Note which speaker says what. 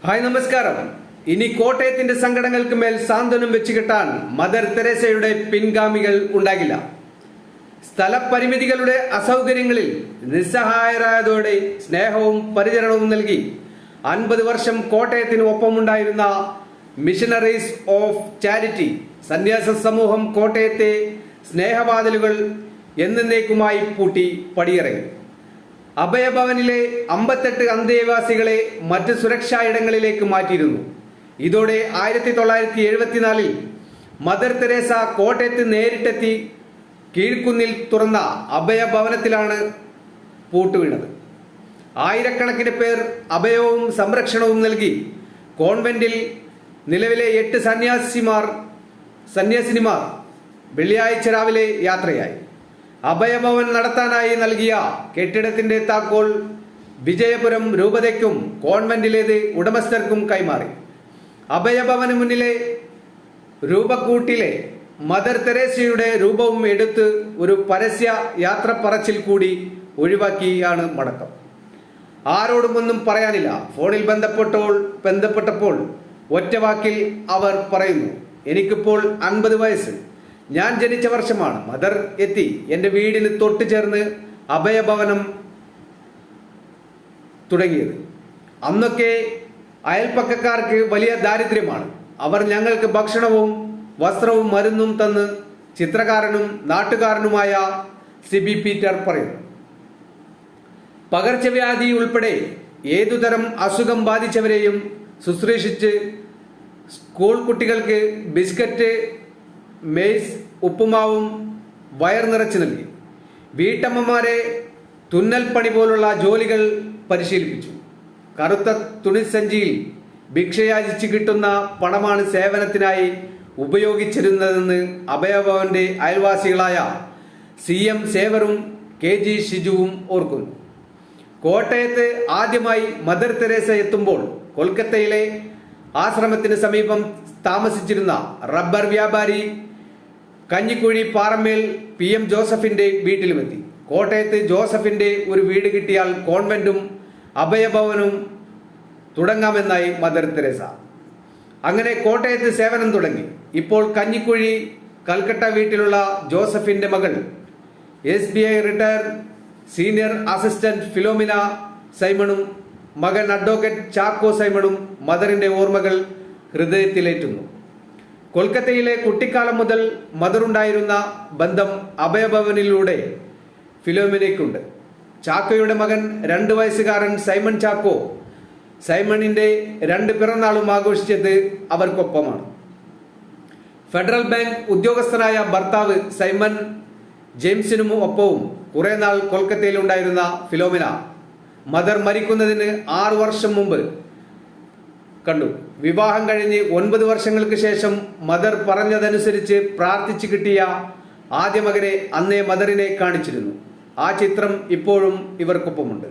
Speaker 1: Hi നമസ്കാരം. ഇനി കോട്ടയത്തിന്റെ സങ്കടങ്ങൾക്ക് മേൽ സാന്ത്വനം വെച്ച് കിട്ടാൻ മദർ തെരേസയുടെ പിൻഗാമികൾ ഉണ്ടാകില്ല. സ്ഥലപരിമിതികളുടെ അസൗകര്യങ്ങളിൽ നിസ്സഹായരായതോടെ സ്നേഹവും പരിചരണവും നൽകി 50 വർഷം കോട്ടയത്തിന് ഒപ്പമുണ്ടായിരുന്ന മിഷനറീസ് ഓഫ് ചാരിറ്റി സന്യാസ സമൂഹം കോട്ടയത്തെ സ്നേഹവാതിലുകൾ എന്നേക്കുമായി പൂട്ടി പടിയിറങ്ങി. അഭയഭവനിലെ 58 അന്തേവാസികളെ മറ്റ് സുരക്ഷാ ഇടങ്ങളിലേക്ക് മാറ്റിയിരുന്നു. ഇതോടെ 1974 മദർ തെരേസ കോട്ടയത്ത് നേരിട്ടെത്തി കീഴ്ക്കുന്നിൽ തുറന്ന അഭയഭവനത്തിലാണ് പൂട്ടുവീണത്. ആയിരക്കണക്കിന് പേർ അഭയവും സംരക്ഷണവും നൽകി കോൺവെന്റിൽ നിലവിലെ 8 സന്യാസിനിമാർ വെള്ളിയാഴ്ച രാവിലെ യാത്രയായി. അഭയഭവൻ നടത്താനായി നൽകിയ കെട്ടിടത്തിന്റെ താക്കോൽ വിജയപുരം രൂപതയ്ക്കും കോൺവെന്റിലേത് ഉടമസ്ഥർക്കും കൈമാറി. അഭയഭവന് മുന്നിലെ രൂപക്കൂട്ടിലെ മദർ തെരേസയുടെ രൂപവും എടുത്ത് ഒരു പരസ്യ യാത്ര പറച്ചിൽ കൂടി ഒഴിവാക്കിയാണ് മടക്കം. ആരോടും ഒന്നും പറയാനില്ല. ഫോണിൽ ബന്ധപ്പെട്ടപ്പോൾ ഒറ്റവാക്കിൽ അവർ പറയുന്നു, എനിക്കിപ്പോൾ 50 വയസ്സ്. ഞാൻ ജനിച്ച വർഷമാണ് മദർ എത്തി എന്റെ വീടിന് തൊട്ടു ചേർന്ന് അഭയഭവനം തുടങ്ങിയത്. അന്നൊക്കെ അയൽപ്പക്കക്കാർക്ക് വലിയ ദാരിദ്ര്യമാണ്. അവർ ഞങ്ങൾക്ക് ഭക്ഷണവും വസ്ത്രവും മരുന്നും തന്ന് ചിത്രകാരനും നാട്ടുകാരനുമായ സിബി പീറ്റർ പറയുന്നു. പകർച്ചവ്യാധി ഉൾപ്പെടെ ഏതുതരം അസുഖം ബാധിച്ചവരെയും ശുശ്രൂഷിച്ച് സ്കൂൾ കുട്ടികൾക്ക് ബിസ്ക്കറ്റ്, മെയ്സ്, ഉപ്പുമാവും വയർ നിറച്ച് നൽകി. വീട്ടമ്മമാരെ തുന്നൽ പണി പോലുള്ള ജോലികൾ പരിശീലിപ്പിച്ചു. കറുത്ത തുണിസഞ്ചിയിൽ ഭിക്ഷയാചിച്ച് കിട്ടുന്ന പണമാണ് സേവനത്തിനായി ഉപയോഗിച്ചിരുന്നതെന്ന് അഭയഭവന്റെ അയൽവാസികളായ CM സേവറും KG ഷിജുവും ഓർക്കുന്നു. കോട്ടയത്ത് ആദ്യമായി മദർ തെരേസ എത്തുമ്പോൾ കൊൽക്കത്തയിലെ ആശ്രമത്തിന് സമീപം താമസിച്ചിരുന്ന റബ്ബർ വ്യാപാരി കഞ്ഞിക്കുഴി പാറമേൽ PM ജോസഫിന്റെ വീട്ടിലുമെത്തി. കോട്ടയത്ത് ജോസഫിന്റെ ഒരു വീട് കിട്ടിയാൽ കോൺവെന്റും അഭയഭവനും തുടങ്ങാമെന്നായി മദർ തെരേസ. അങ്ങനെ കോട്ടയത്ത് സേവനം തുടങ്ങി. ഇപ്പോൾ കഞ്ഞിക്കുഴി കൽക്കട്ട വീട്ടിലുള്ള ജോസഫിന്റെ മകൾ SBI retired senior assistant Philomina സൈമണും മകൻ അഡ്വക്കേറ്റ് ചാക്കോ സൈമണും മദറിന്റെ ഓർമ്മകൾ ഹൃദയത്തിലേറ്റുന്നു. കൊൽക്കത്തയിലെ കുട്ടിക്കാലം മുതൽ മദറുണ്ടായിരുന്ന ബന്ധം അഭയഭവനിലൂടെ ഫിലോമിനയ്ക്കുണ്ട്. ചാക്കോയുടെ മകൻ 2 വയസ്സുകാരൻ സൈമൺ ചാക്കോ സൈമണിന്റെ 2 പിറന്നാളും ആഘോഷിച്ചത് അവർക്കൊപ്പമാണ്. ഫെഡറൽ ബാങ്ക് ഉദ്യോഗസ്ഥനായ ഭർത്താവ് സൈമൺ ജെയിംസിനും ഒപ്പവും കുറെ നാൾ കൊൽക്കത്തയിൽ ഉണ്ടായിരുന്ന ഫിലോമിന മദർ മരിക്കുന്നതിന് 6 വർഷം മുമ്പ് കണ്ടു. വിവാഹം കഴിഞ്ഞ് 9 വർഷങ്ങൾക്ക് ശേഷം മദർ പറഞ്ഞതനുസരിച്ച് പ്രാർത്ഥിച്ചു കിട്ടിയ ആദ്യ മകനെ അന്നേ മദറിനെ കാണിച്ചിരുന്നു. ആ ചിത്രം ഇപ്പോഴും ഇവർക്കൊപ്പമുണ്ട്.